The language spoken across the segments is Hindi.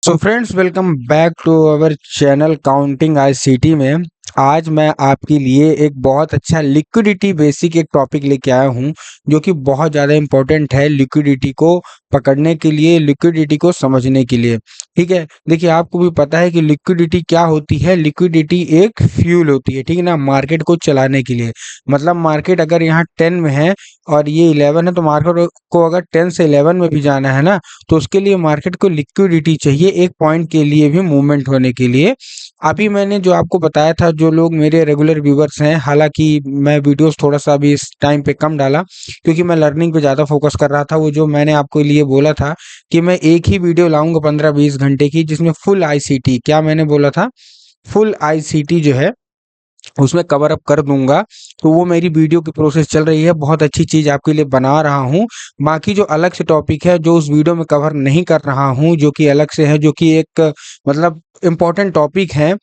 So friends, welcome back to our channel counting ICT में। आज मैं आपके लिए एक बहुत अच्छा लिक्विडिटी बेसिक एक टॉपिक लेके आया हूं, जो कि बहुत ज़्यादा इम्पोर्टेंट है लिक्विडिटी को पकड़ने के लिए, लिक्विडिटी को समझने के लिए। ठीक है, देखिए आपको भी पता है कि लिक्विडिटी क्या होती है। लिक्विडिटी एक फ्यूल होती है, ठीक है ना, मार्केट को चलाने के लिए। मतलब मार्केट अगर यहाँ 10 में है और ये 11 है, तो मार्केट को अगर 10 से 11 में भी जाना है ना, तो उसके लिए मार्केट को लिक्विडिटी चाहिए एक पॉइंट के लिए भी मूवमेंट होने के लिए। अभी मैंने जो आपको बताया था, जो लोग मेरे रेगुलर व्यूवर्स हैं, हालांकि मैं वीडियोस थोड़ा सा अभी इस टाइम पे कम डाला क्योंकि मैं लर्निंग पे ज़्यादा फोकस कर रहा था। वो जो मैंने आपको लिए बोला था कि मैं एक ही वीडियो लाऊंगा 15-20 घंटे की, जिसमें फुल आईसीटी, क्या मैंने बोला था, फुल आईसीटी जो है उसमें कवर अप कर दूंगा। तो वो मेरी वीडियो की प्रोसेस चल रही है, बहुत अच्छी चीज़ आपके लिए बना रहा हूँ। बाकी जो अलग से टॉपिक है जो उस वीडियो में कवर नहीं कर रहा हूँ, जो कि अलग से है, जो कि एक मतलब इम्पोर्टेंट टॉपिक है,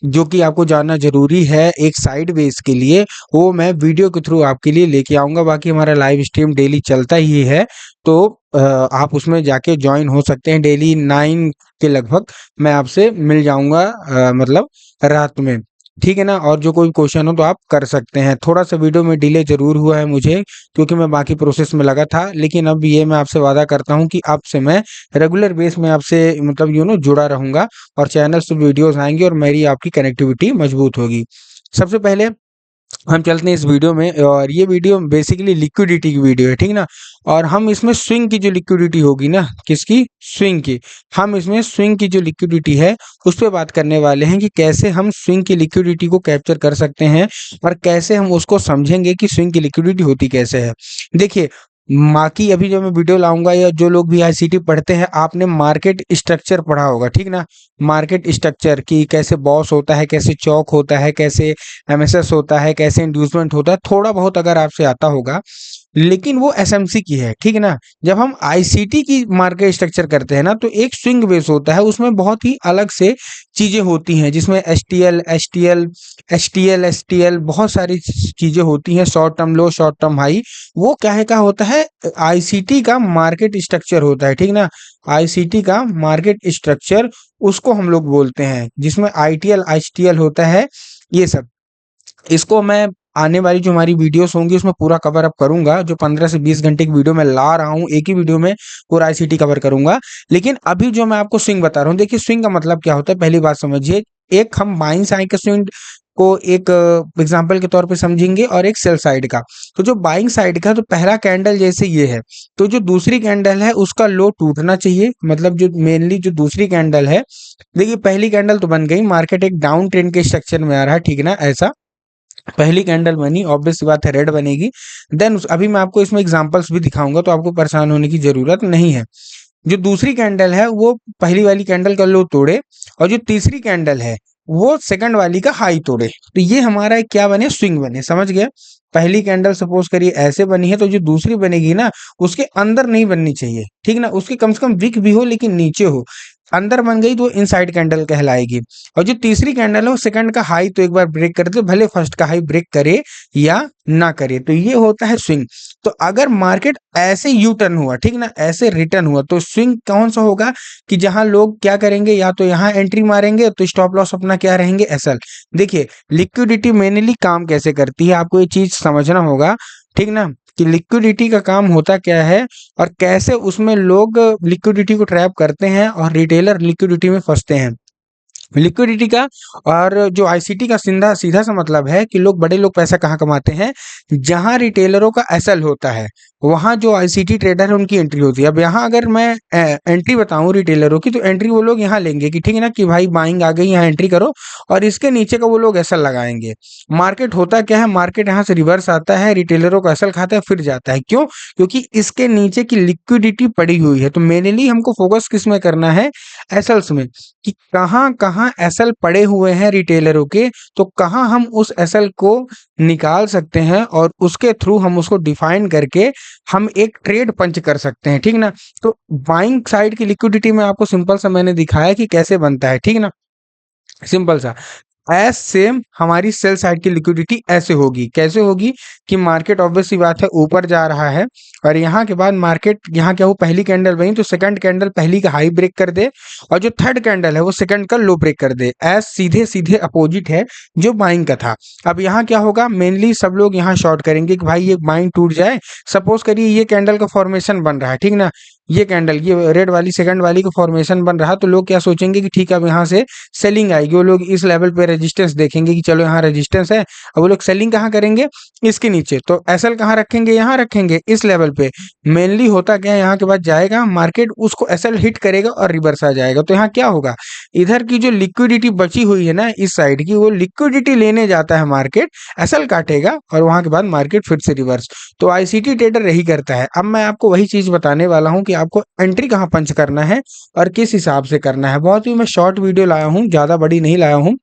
जो कि आपको जानना ज़रूरी है एक साइड बेस के लिए, वो मैं वीडियो के थ्रू आपके लिए लेके आऊँगा। बाकी हमारा लाइव स्ट्रीम डेली चलता ही है, तो आप उसमें जाके ज्वाइन हो सकते हैं। डेली 9 के लगभग मैं आपसे मिल जाऊँगा, मतलब रात में, ठीक है ना। और जो कोई क्वेश्चन हो तो आप कर सकते हैं। थोड़ा सा वीडियो में डिले ज़रूर हुआ है मुझे, क्योंकि मैं बाकी प्रोसेस में लगा था, लेकिन अब ये मैं आपसे वादा करता हूँ कि अब से मैं रेगुलर बेस में आपसे मतलब जुड़ा रहूँगा, और चैनल से वीडियोस आएंगे और मेरी आपकी कनेक्टिविटी मजबूत होगी। सबसे पहले हम चलते हैं इस वीडियो में, और ये वीडियो बेसिकली लिक्विडिटी की वीडियो है, ठीक ना। और हम इसमें स्विंग की जो लिक्विडिटी होगी ना, किसकी, स्विंग की, हम इसमें स्विंग की जो लिक्विडिटी है उस पर बात करने वाले हैं कि कैसे हम स्विंग की लिक्विडिटी को कैप्चर कर सकते हैं, और कैसे हम उसको समझेंगे कि स्विंग की लिक्विडिटी होती कैसे है। देखिए, बाकी अभी जो मैं वीडियो लाऊंगा, या जो लोग भी आईसीटी पढ़ते हैं, आपने मार्केट स्ट्रक्चर पढ़ा होगा, ठीक ना। मार्केट स्ट्रक्चर की कैसे बॉस होता है, कैसे चौक होता है, कैसे एमएसएस होता है, कैसे इंड्यूसमेंट होता है, थोड़ा बहुत अगर आपसे आता होगा, लेकिन वो एसएमसी की है, ठीक है ना। जब हम आईसीटी की मार्केट स्ट्रक्चर करते हैं ना, तो एक स्विंग बेस होता है, उसमें बहुत ही अलग से चीजें होती हैं, जिसमें एसटीएल एसटीएल एसटीएल एसटीएल बहुत सारी चीजें होती हैं, शॉर्ट टर्म लो, शॉर्ट टर्म हाई। वो क्या है, क्या होता है, आईसीटी का मार्केट स्ट्रक्चर होता है, ठीक ना। आईसीटी का मार्केट स्ट्रक्चर उसको हम लोग बोलते हैं, जिसमें आईटीएल एचटीएल होता है, ये सब। इसको मैं आने वाली जो हमारी वीडियोस होंगी उसमें पूरा कवर अप करूंगा। जो 15 से 20 घंटे की वीडियो मैं ला रहा हूँ, एक ही वीडियो में पूरा आईसीटी कवर करूंगा। लेकिन अभी जो मैं आपको स्विंग बता रहा हूँ, देखिए स्विंग का मतलब क्या होता है, पहली बात समझिए। एक हम बाइंग साइड का स्विंग को एक एग्जांपल के तौर पे समझेंगे, और एक सेल साइड का। तो जो बाइंग साइड का, तो पहला कैंडल जैसे ये है, तो जो दूसरी कैंडल है उसका लो टूटना चाहिए। मतलब जो मेनली जो दूसरी कैंडल है, देखिए पहली कैंडल तो बन गई, मार्केट एक डाउन ट्रेंड के स्ट्रक्चर में आ रहा है, ठीक है ना। ऐसा पहली कैंडल बनी, ऑब्वियस सी बात है रेड बनेगी। देन अभी मैं आपको इसमें एग्जांपल्स भी दिखाऊंगा, तो आपको परेशान होने की जरूरत नहीं है। जो दूसरी कैंडल है वो पहली वाली कैंडल का लो तोड़े, और जो तीसरी कैंडल है वो सेकंड वाली का हाई तोड़े, तो ये हमारा एक क्या बने, स्विंग बने, समझ गया। पहली कैंडल सपोज करिए ऐसे बनी है, तो जो दूसरी बनेगी ना, उसके अंदर नहीं बननी चाहिए, ठीक ना। उसके कम से कम विक भी हो, लेकिन नीचे हो। अंदर बन गई तो इनसाइड कैंडल कहलाएगी। और जो तीसरी कैंडल है वो सेकंड का हाई तो एक बार ब्रेक कर दे, भले फर्स्ट का हाई ब्रेक करे या ना करे, तो ये होता है स्विंग। तो अगर मार्केट ऐसे यू टर्न हुआ, ठीक ना, ऐसे रिटर्न हुआ, तो स्विंग कौन सा होगा, कि जहां लोग क्या करेंगे, या तो यहाँ एंट्री मारेंगे, तो स्टॉप लॉस अपना क्या रहेंगे, एसएल। देखिए लिक्विडिटी मेनली काम कैसे करती है, आपको ये चीज समझना होगा, ठीक ना, कि लिक्विडिटी का काम होता क्या है, और कैसे उसमें लोग लिक्विडिटी को ट्रैप करते हैं, और रिटेलर लिक्विडिटी में फंसते हैं। लिक्विडिटी का और जो आईसीटी का सीधा सीधा सा मतलब है कि बड़े लोग पैसा कहाँ कमाते हैं, जहां रिटेलरों का एसएल होता है, वहां जो आईसीटी ट्रेडर है उनकी एंट्री होती है। अब यहाँ अगर मैं एंट्री बताऊं रिटेलरों की, तो एंट्री वो लोग यहाँ लेंगे कि ठीक है ना, कि भाई बाइंग आ गई, यहाँ एंट्री करो, और इसके नीचे का वो लोग एसएल लगाएंगे। मार्केट होता क्या है, मार्केट यहाँ से रिवर्स आता है, रिटेलरों का एसएल खाता है, फिर जाता है। क्यों? क्योंकि इसके नीचे की लिक्विडिटी पड़ी हुई है। तो मेनली हमको फोकस किस में करना है, एसएल्स में, कि कहाँ कहाँ एसएल पड़े हुए हैं रिटेलरों के, तो कहाँ हम उस एसएल को निकाल सकते हैं, और उसके थ्रू हम उसको डिफाइन करके हम एक ट्रेड पंच कर सकते हैं, ठीक ना। तो बाइंग साइड की लिक्विडिटी में आपको सिंपल सा मैंने दिखाया कि कैसे बनता है, ठीक ना, सिंपल सा। एस सेम हमारी सेल साइड की लिक्विडिटी ऐसे होगी, कैसे होगी कि मार्केट ऑब्वियस सी बात है ऊपर जा रहा है और यहाँ के बाद मार्केट यहाँ क्या हो, पहली कैंडल बनी तो सेकंड कैंडल पहली का हाई ब्रेक कर दे और जो थर्ड कैंडल है वो सेकंड का लो ब्रेक कर दे। एस सीधे सीधे अपोजिट है जो बाइंग का था। अब यहाँ क्या होगा, मेनली सब लोग यहाँ शॉर्ट करेंगे कि भाई ये बाइंग टूट जाए। सपोज करिए ये कैंडल का फॉर्मेशन बन रहा है, ठीक ना, ये कैंडल ये रेड वाली सेकंड वाली का फॉर्मेशन बन रहा, तो लोग क्या सोचेंगे कि ठीक है अब यहाँ से सेलिंग आएगी। वो लोग इस लेवल पे रेजिस्टेंस देखेंगे कि चलो यहाँ रेजिस्टेंस है, अब वो लोग सेलिंग कहाँ करेंगे, इसके नीचे। तो एसएल कहाँ रखेंगे, यहाँ रखेंगे इस लेवल पे। मेनली होता क्या है, यहाँ के बाद जाएगा मार्केट, उसको एसएल हिट करेगा और रिवर्स आ जाएगा। तो यहाँ क्या होगा, इधर की जो लिक्विडिटी बची हुई है ना इस साइड की, वो लिक्विडिटी लेने जाता है मार्केट, एसएल काटेगा और वहां के बाद मार्केट फिर से रिवर्स। तो आईसीटी ट्रेडर यही करता है। अब मैं आपको वही चीज बताने वाला हूँ कि आपको एंट्री कहाँ पंच करना है और किस हिसाब से करना है। बहुत ही मैं शॉर्ट वीडियो लाया हूँ, ज्यादा बड़ी नहीं लाया हूँ।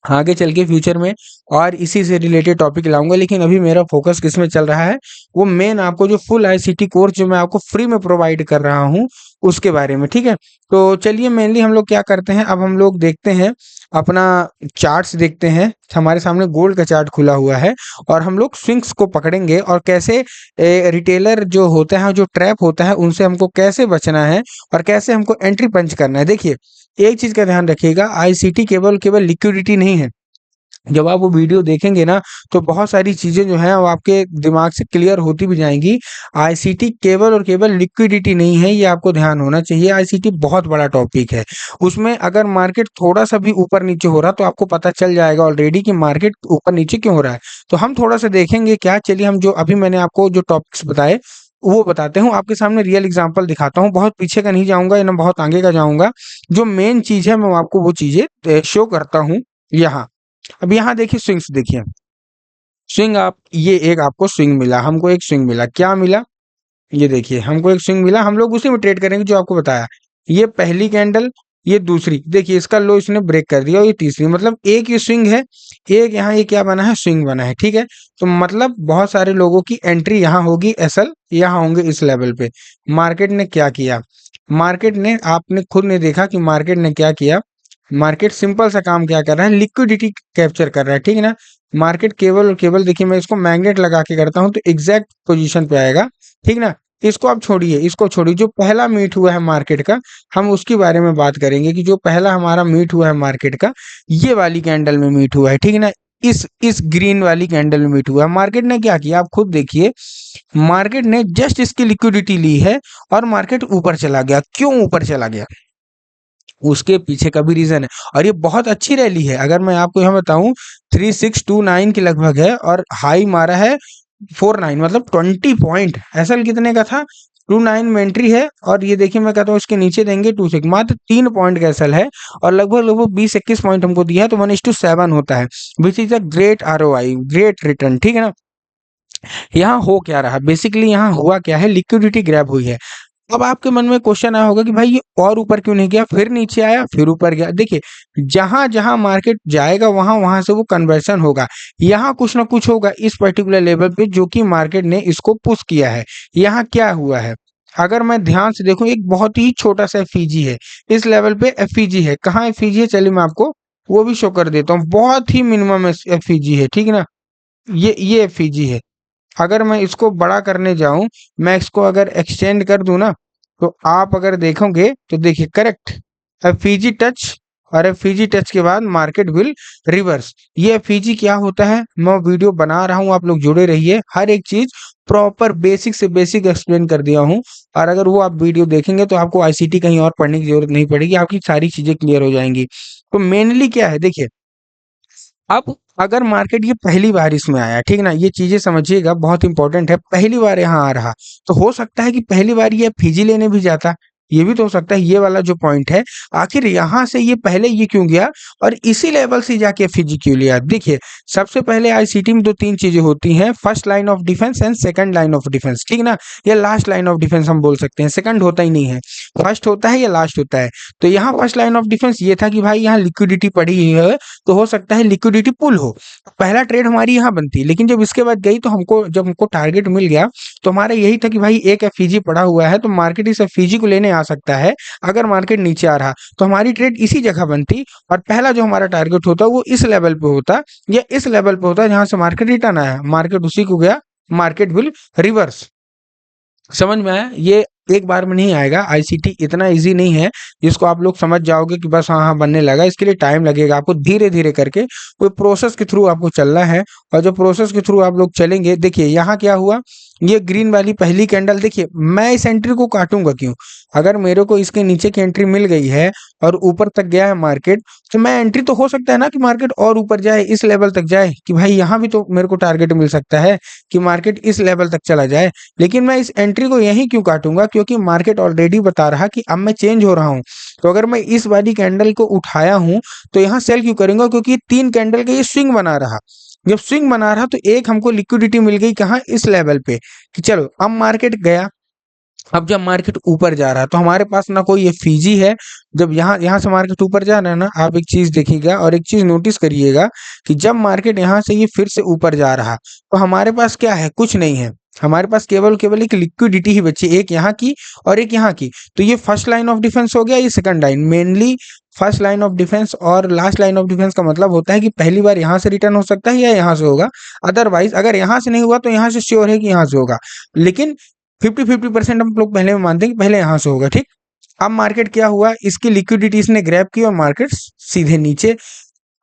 आगे चल के फ्यूचर में और इसी से रिलेटेड टॉपिक लाऊंगा, लेकिन अभी मेरा फोकस किस में चल रहा है, वो मेन आपको जो फुल आईसीटी कोर्स जो मैं आपको फ्री में प्रोवाइड कर रहा हूँ उसके बारे में, ठीक है। तो चलिए मेनली हम लोग क्या करते हैं, अब हम लोग देखते हैं अपना चार्ट्स देखते हैं। हमारे सामने गोल्ड का चार्ट खुला हुआ है और हम लोग स्विंग्स को पकड़ेंगे और कैसे रिटेलर जो होते हैं, जो ट्रैप होता है, उनसे हमको कैसे बचना है और कैसे हमको एंट्री पंच करना है। देखिए एक चीज का ध्यान रखिएगा, आईसीटी केवल केवल लिक्विडिटी नहीं है। जब आप वो वीडियो देखेंगे ना तो बहुत सारी चीजें जो हैं वो आपके दिमाग से क्लियर होती भी जाएंगी। आईसीटी केवल और केवल लिक्विडिटी नहीं है, ये आपको ध्यान होना चाहिए। आईसीटी बहुत बड़ा टॉपिक है, उसमें अगर मार्केट थोड़ा सा भी ऊपर नीचे हो रहा तो आपको पता चल जाएगा ऑलरेडी कि मार्केट ऊपर नीचे क्यों हो रहा है। तो हम थोड़ा सा देखेंगे क्या, चलिए हम जो अभी मैंने आपको जो टॉपिक्स बताए वो बताते हूँ। आपके सामने रियल एग्जांपल दिखाता हूँ, बहुत पीछे का नहीं जाऊंगा या ना बहुत आगे का जाऊंगा। जो मेन चीज है मैं आपको वो चीजें शो करता हूँ यहाँ। अब यहाँ देखिए स्विंग्स देखिए, स्विंग आप ये एक आपको स्विंग मिला, हमको एक स्विंग मिला, क्या मिला, ये देखिए हमको एक स्विंग मिला। हम लोग उसी में ट्रेड करेंगे जो आपको बताया। ये पहली कैंडल, ये दूसरी, देखिए इसका लो इसने ब्रेक कर दिया और ये तीसरी, मतलब एक ये स्विंग है, एक यहाँ ये क्या बना है, स्विंग बना है, ठीक है। तो मतलब बहुत सारे लोगों की एंट्री यहाँ होगी, एसएल यहाँ होंगे इस लेवल पे। मार्केट ने क्या किया, मार्केट ने, आपने खुद ने देखा कि मार्केट ने क्या किया। मार्केट सिंपल सा काम क्या कर रहा है, लिक्विडिटी कैप्चर कर रहा है, ठीक है ना। मार्केट केवल और केवल, देखिए मैं इसको मैग्नेट लगा के करता हूं तो एग्जैक्ट पोजीशन पे आएगा, ठीक ना। इसको आप छोड़िए, इसको छोड़िए, जो पहला मीट हुआ है मार्केट का, हम उसके बारे में बात करेंगे कि जो पहला हमारा मीट हुआ है मार्केट का, ये वाली कैंडल में मीट हुआ है, ठीक है ना। इस ग्रीन वाली कैंडल में मीट हुआ है। मार्केट ने क्या किया आप खुद देखिए, मार्केट ने जस्ट इसकी लिक्विडिटी ली है और मार्केट ऊपर चला गया। क्यों ऊपर चला गया, उसके पीछे का भी रीजन है। और ये बहुत अच्छी रैली है, अगर मैं आपको यहाँ बताऊं 3629 के लगभग है और हाई मारा है 49, मतलब 20 पॉइंट। एसएल कितने का था, 29 में एंट्री है और ये देखिए मैं कहता हूँ इसके नीचे देंगे 26, मात्र 3 पॉइंट का एसएल है और लगभग लगभग 20-21 पॉइंट हमको दिया है, तो 1:7 होता है, which is a great ROI, great return, ठीक है ना। यहाँ हो क्या रहा, बेसिकली यहाँ हुआ क्या है, लिक्विडिटी ग्रैब हुई है। अब आपके मन में क्वेश्चन आया होगा कि भाई ये और ऊपर क्यों नहीं गया, फिर नीचे आया फिर ऊपर गया। देखिए जहां जहां मार्केट जाएगा वहां वहां से वो कन्वर्सन होगा, यहाँ कुछ ना कुछ होगा इस पर्टिकुलर लेवल पे जो कि मार्केट ने इसको पुश किया है। यहाँ क्या हुआ है, अगर मैं ध्यान से देखूं, एक बहुत ही छोटा सा एफईजी है इस लेवल पे, एफईजी है, कहाँ एफईजी है, चलिए मैं आपको वो भी शो कर देता हूँ। बहुत ही मिनिमम एफईजी है, ठीक है ना, ये एफईजी है। अगर मैं इसको बड़ा करने जाऊं, मैं इसको अगर एक्सटेंड कर दूं ना, तो आप अगर देखोगे तो देखिए करेक्ट एफईजी टच, और एफईजी टच के बाद मार्केट विल रिवर्स। ये एफईजी क्या होता है, मैं वीडियो बना रहा हूं, आप लोग जुड़े रहिए, हर एक चीज प्रॉपर बेसिक से बेसिक एक्सप्लेन कर दिया हूं। और अगर वो आप वीडियो देखेंगे तो आपको आईसीटी कहीं और पढ़ने की जरूरत नहीं पड़ेगी, आपकी सारी चीजें क्लियर हो जाएंगी। तो मेनली क्या है देखिए, अब अगर मार्केट ये पहली बार इसमें आया, ठीक ना, ये चीजें समझिएगा बहुत इंपॉर्टेंट है, पहली बार यहाँ आ रहा, तो हो सकता है कि पहली बार ये फीजी लेने भी जाता, ये भी तो हो सकता है। ये वाला जो पॉइंट है, आखिर यहाँ से ये पहले ये क्यों गया और इसी लेवल से जाके फीजी क्यों लिया। देखिए सबसे पहले आईसीटी में 2-3 चीजें होती हैं, first line of defence and second line of defence, ठीक ना, या लास्ट लाइन ऑफ डिफेंस हम बोल सकते हैं, सेकंड होता ही नहीं है, फर्स्ट होता है या लास्ट होता है। तो यहाँ फर्स्ट लाइन ऑफ डिफेंस ये था कि भाई यहाँ लिक्विडिटी पड़ी है तो हो सकता है लिक्विडिटी पुल हो, पहला ट्रेड हमारी यहाँ बनती। लेकिन जब इसके बाद गई तो हमको, जब हमको टारगेट मिल गया तो हमारा यही था कि भाई एक एफईजी पड़ा हुआ है तो मार्केट इस एफईजी को लेने आ सकता है अगर मार्केट नीचे आ रहा, तो हमारी ट्रेड इसी जगह बनती और पहला जो हमारा टारगेट होता वो इस लेवल पे होता या इस लेवल पे होता जहां से मार्केट रिटर्न आया, मार्केट उसी को गया, मार्केट विल रिवर्स। समझ में आया? ये एक बार में नहीं आएगा, आईसीटी इतना इजी नहीं है जिसको आप लोग समझ जाओगे कि बस हाँ हाँ बनने लगा। इसके लिए टाइम लगेगा, आपको धीरे धीरे करके कोई प्रोसेस के थ्रू आपको चलना है। और जो प्रोसेस के थ्रू आप लोग चलेंगे, देखिए यहाँ क्या हुआ, ये ग्रीन वाली पहली कैंडल, देखिए मैं इस एंट्री को काटूंगा क्यों? अगर मेरे को इसके नीचे की एंट्री मिल गई है और ऊपर तक गया है मार्केट, तो मैं एंट्री तो हो सकता है ना कि मार्केट और ऊपर जाए, इस लेवल तक जाए, कि भाई यहाँ भी तो मेरे को टारगेट मिल सकता है कि मार्केट इस लेवल तक चला जाए। लेकिन मैं इस एंट्री को यहीं क्यों काटूंगा? क्योंकि मार्केट ऑलरेडी बता रहा कि अब मैं चेंज हो रहा हूँ। तो अगर मैं इस वाली कैंडल को उठाया हूँ तो यहाँ सेल क्यों करूंगा? क्योंकि 3 कैंडल का ये स्विंग बना रहा। जब स्विंग बना रहा तो एक हमको लिक्विडिटी मिल गई कहाँ? इस लेवल पे, कि चलो अब मार्केट गया। अब जब मार्केट ऊपर जा रहा है तो हमारे पास ना कोई एफईजी है। जब यहाँ यहाँ से मार्केट ऊपर जा रहा है ना, आप एक चीज देखिएगा और एक चीज नोटिस करिएगा कि जब मार्केट यहाँ से ये फिर से ऊपर जा रहा तो हमारे पास क्या है? कुछ नहीं है। हमारे पास केवल केवल एक लिक्विडिटी ही बची, एक यहाँ की और एक यहाँ की। तो ये फर्स्ट लाइन ऑफ डिफेंस हो गया, ये second line. Mainly first line of defence और लास्ट लाइन ऑफ डिफेंस का मतलब होता है कि पहली बार यहाँ से रिटर्न हो सकता है या यहाँ से होगा। अदरवाइज अगर यहाँ से नहीं हुआ तो यहाँ से श्योर है कि यहाँ से होगा। लेकिन 50-50% हम लोग पहले में मानते हैं कि पहले यहाँ से होगा, ठीक। अब मार्केट क्या हुआ, इसकी लिक्विडिटी इसने ग्रैब की और मार्केट सीधे नीचे।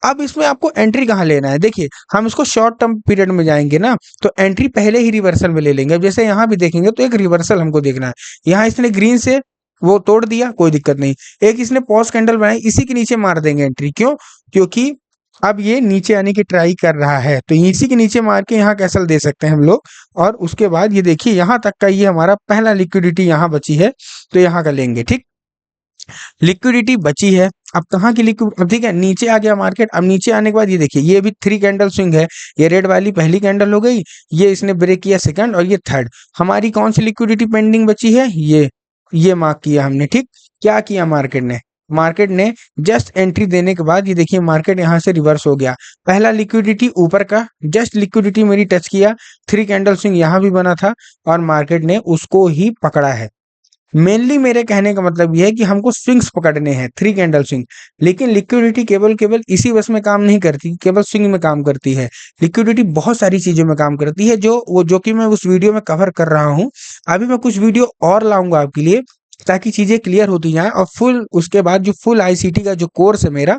अब इसमें आपको एंट्री कहाँ लेना है? देखिए हम इसको शॉर्ट टर्म पीरियड में जाएंगे ना, तो एंट्री पहले ही रिवर्सल में ले लेंगे। अब जैसे यहाँ भी देखेंगे तो एक रिवर्सल हमको देखना है। यहाँ इसने ग्रीन से वो तोड़ दिया, कोई दिक्कत नहीं। एक इसने पॉज कैंडल बनाई, इसी के नीचे मार देंगे एंट्री। क्यों? क्योंकि अब ये नीचे आने की ट्राई कर रहा है, तो इसी के नीचे मार के यहाँ कैसल दे सकते हैं हम लोग। और उसके बाद ये देखिए यहाँ तक का ये हमारा पहला लिक्विडिटी यहाँ बची है, तो यहाँ का लेंगे, ठीक। लिक्विडिटी बची है। अब कहाँ की लिक्विड, अब ठीक है नीचे आ गया मार्केट। अब नीचे आने के बाद ये देखिए ये भी 3 कैंडल स्विंग है। ये रेड वाली पहली कैंडल हो गई, ये इसने ब्रेक किया सेकंड, और ये थर्ड। हमारी कौन सी लिक्विडिटी पेंडिंग बची है? ये मार्क किया हमने, ठीक। क्या किया मार्केट ने जस्ट एंट्री देने के बाद ये देखिए मार्केट यहाँ से रिवर्स हो गया। पहला लिक्विडिटी ऊपर का, जस्ट लिक्विडिटी मेरी टच किया, 3 कैंडल स्विंग यहाँ भी बना था और मार्केट ने उसको ही पकड़ा है। मेनली मेरे कहने का मतलब यह है कि हमको स्विंग्स पकड़ने हैं, 3 कैंडल स्विंग। लेकिन लिक्विडिटी केवल इसी बस में काम नहीं करती, केवल स्विंग में काम करती है। लिक्विडिटी बहुत सारी चीजों में काम करती है, जो कि मैं उस वीडियो में कवर कर रहा हूँ। अभी मैं कुछ वीडियो और लाऊंगा आपके लिए ताकि चीजें क्लियर होती जाएं, और फुल उसके बाद जो फुल आईसीटी का जो कोर्स है मेरा,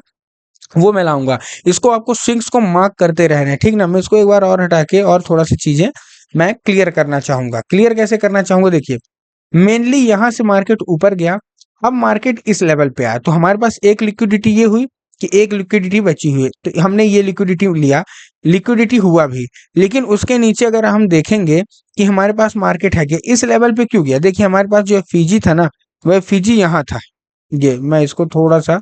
वो मैं लाऊंगा। इसको आपको स्विंग्स को मार्क करते रहना है, ठीक ना। मैं इसको एक बार और हटा के और थोड़ा सी चीजें मैं क्लियर करना चाहूंगा। क्लियर कैसे करना चाहूंगा? देखिए मेनली यहाँ से मार्केट ऊपर गया, अब मार्केट इस लेवल पे आया, तो हमारे पास एक लिक्विडिटी ये हुई कि एक लिक्विडिटी बची हुई है, तो हमने ये लिक्विडिटी लिया, लिक्विडिटी हुआ भी। लेकिन उसके नीचे अगर हम देखेंगे कि हमारे पास मार्केट है कि इस लेवल पे क्यों गया, देखिए हमारे पास जो एफईजी था ना, वह एफईजी यहाँ था। ये मैं इसको थोड़ा सा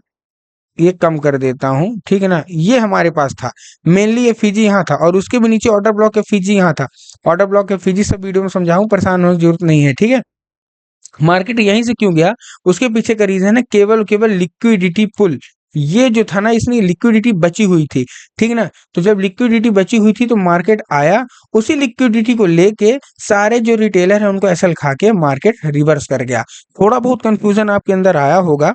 ये कम कर देता हूँ, ठीक है ना। ये हमारे पास था मेनली, एफईजी यहाँ था, और उसके भी नीचे ऑर्डर ब्लॉक एफईजी यहाँ था। ऑर्डर ब्लॉक एफईजी सब वीडियो में समझाऊं, परेशान होने की जरूरत नहीं है, ठीक है। मार्केट यहीं से क्यों गया, उसके पीछे का रीजन है केवल लिक्विडिटी पुल। ये जो था ना, इसमें लिक्विडिटी बची हुई थी, ठीक ना। तो जब लिक्विडिटी बची हुई थी तो मार्केट आया, उसी लिक्विडिटी को लेके सारे जो रिटेलर है उनको एसएल खा के मार्केट रिवर्स कर गया। थोड़ा बहुत कंफ्यूजन आपके अंदर आया होगा,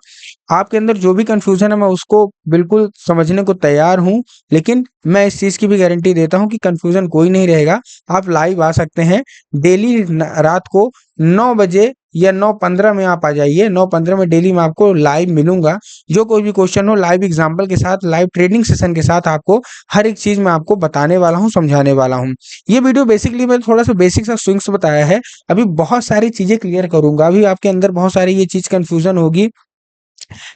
आपके अंदर जो भी कंफ्यूजन है मैं उसको बिल्कुल समझने को तैयार हूं। लेकिन मैं इस चीज की भी गारंटी देता हूं कि कंफ्यूजन कोई नहीं रहेगा। आप लाइव आ सकते हैं डेली रात को 9 बजे या 9:15 में आप आ जाइए। 9:15 में डेली मैं आपको लाइव मिलूंगा। जो कोई भी क्वेश्चन हो, लाइव एग्जाम्पल के साथ, लाइव ट्रेडिंग सेशन के साथ आपको हर एक चीज मैं आपको बताने वाला हूँ, समझाने वाला हूँ। ये वीडियो बेसिकली मैंने थोड़ा सा बेसिक सा स्विंग्स बताया है। अभी बहुत सारी चीजें क्लियर करूंगा। अभी आपके अंदर बहुत सारी ये चीज कंफ्यूजन होगी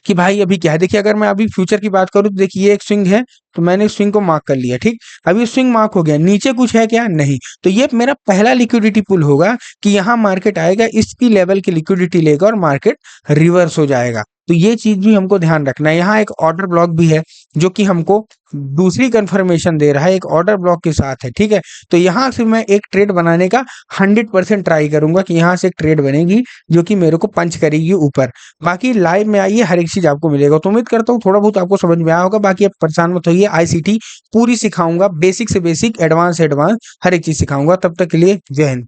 कि भाई अभी क्या है। देखिए अगर मैं अभी फ्यूचर की बात करूं तो देखिए ये एक स्विंग है, तो मैंने इस स्विंग को मार्क कर लिया, ठीक। अभी स्विंग मार्क हो गया, नीचे कुछ है क्या? नहीं। तो ये मेरा पहला लिक्विडिटी पुल होगा कि यहाँ मार्केट आएगा, इसकी लेवल की लिक्विडिटी लेगा और मार्केट रिवर्स हो जाएगा। तो ये चीज भी हमको ध्यान रखना है। यहाँ एक ऑर्डर ब्लॉक भी है जो कि हमको दूसरी कंफर्मेशन दे रहा है, एक ऑर्डर ब्लॉक के साथ है, ठीक है। तो यहाँ से मैं एक ट्रेड बनाने का 100% ट्राई करूंगा कि यहाँ से एक ट्रेड बनेगी जो कि मेरे को पंच करेगी ऊपर। बाकी लाइव में आइए, हर एक चीज आपको मिलेगा। तो उम्मीद करता हूँ थोड़ा बहुत आपको समझ में आया होगा। बाकी आप परेशान मत होइए, आईसीटी पूरी सिखाऊंगा, बेसिक से बेसिक, एडवांस से एडवांस हर एक चीज सिखाऊंगा। तब तक के लिए जय हिंद।